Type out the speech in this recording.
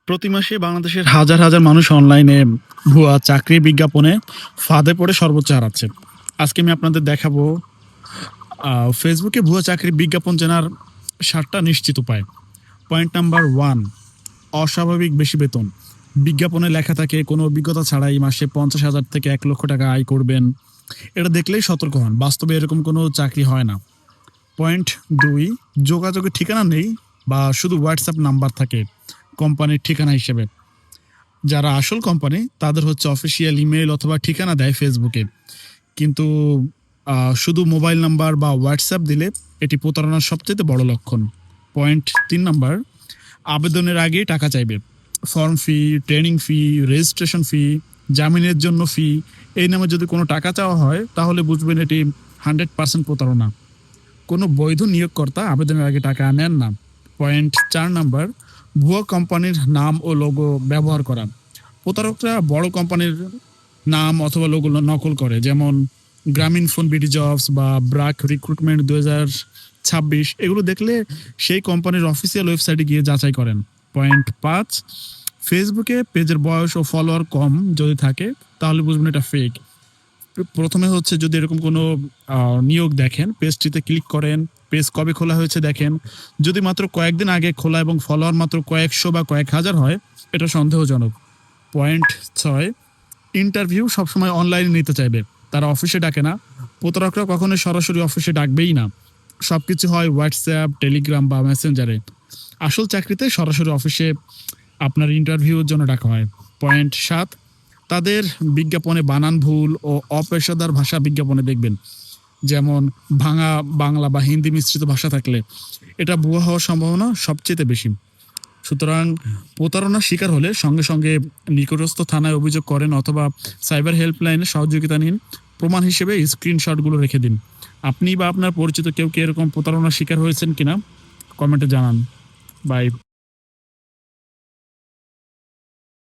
প্রতি মাসে বাংলাদেশের হাজার হাজার মানুষ অনলাইনে ভুয়া চাকরির বিজ্ঞাপনে ফাঁদে পড়ে সর্বোচ্চ হারাচ্ছে। আজকে আমি আপনাদের দেখাবো ফেসবুকে ভুয়া চাকরির বিজ্ঞাপন চেনার 7টা নিশ্চিত উপায়। পয়েন্ট নাম্বার 1, অস্বাভাবিক বেশি বেতন। বিজ্ঞাপনে লেখা থাকে কোনো অভিজ্ঞতা ছাড়াই মাসে 50,000 থেকে 1 লক্ষ টাকা আয় করবেন। এটা দেখলেই সতর্ক হন, বাস্তবে এরকম কোনো চাকরি হয় না। পয়েন্ট 2, যোগাযোগের ঠিকানা নেই বা শুধু হোয়াটসঅ্যাপ নাম্বার থাকে কোম্পানির ঠিকানা হিসেবে। যারা আসল কোম্পানি তাদের হচ্ছে অফিসিয়াল ইমেল অথবা ঠিকানা দেয় ফেসবুকে, কিন্তু শুধু মোবাইল নাম্বার বা হোয়াটসঅ্যাপ দিলে এটি প্রতারণার সবচেয়ে বড় লক্ষণ। পয়েন্ট 3 নাম্বার, আবেদনের আগেই টাকা চাইবে। ফর্ম ফি, ট্রেনিং ফি, রেজিস্ট্রেশন ফি, জামিনের জন্য ফি, এই নামে যদি কোনো টাকা চাওয়া হয় তাহলে বুঝবেন এটি 100% প্রতারণা। কোনো বৈধ নিয়োগকর্তা আবেদনের আগে টাকা নেন না। পয়েন্ট 4 নাম্বার, ভুয়া কোম্পানির নাম ও লোগো ব্যবহার করা। প্রতারকরা বড় কোম্পানির নাম অথবা লোগো নকল করে, যেমন গ্রামীণ ফোন, বিডি জবস বা ব্রাক রিক্রুটমেন্ট 2026, এগুলো দেখলে সেই কোম্পানির অফিসিয়াল ওয়েবসাইটে গিয়ে যাচাই করেন। পয়েন্ট 5, ফেসবুকে পেজের বয়স ও ফলোয়ার কম যদি থাকে তাহলে বুঝবেন এটা ফেক। প্রথমে হচ্ছে যদি এরকম কোনো নিয়োগ দেখেন, পেজটিতে ক্লিক করেন, পেজ কবে খোলা হয়েছে দেখেন। যদি মাত্র কয়েকদিন আগে খোলা এবং ফলোয়ার মাত্র কয়েকশো বা কয়েক হাজার হয়, এটা সন্দেহজনক। পয়েন্ট 6, ইন্টারভিউ সবসময় অনলাইনে নিতে চাইবে, তারা অফিসে ডাকে না। প্রতারকরা কখনোই সরাসরি অফিসে ডাকবেই না, সব কিছু হয় হোয়াটসঅ্যাপ, টেলিগ্রাম বা মেসেঞ্জারে। আসল চাকরিতে সরাসরি অফিসে আপনার ইন্টারভিউর জন্য ডাকা হয়। পয়েন্ট 7, তাদের বিজ্ঞাপনে বানান ভুল ও অপেশাদার ভাষা বিজ্ঞাপনে দেখবেন, যেমন ভাঙা বাংলা বা হিন্দি মিশ্রিত ভাষা থাকলে এটা ভুয়া হওয়ার সম্ভাবনা সবচেয়ে বেশি। সুতরাং প্রতারণার শিকার হলে সঙ্গে সঙ্গে নিকটস্থ থানায় অভিযোগ করেন অথবা সাইবার হেল্পলাইনে সহযোগিতা নিন। প্রমাণ হিসেবে স্ক্রিনশটগুলো রেখে দিন। আপনি বা আপনার পরিচিত কেউ কি এরকম প্রতারণার শিকার হয়েছেন কিনা কমেন্টে জানান। বাই।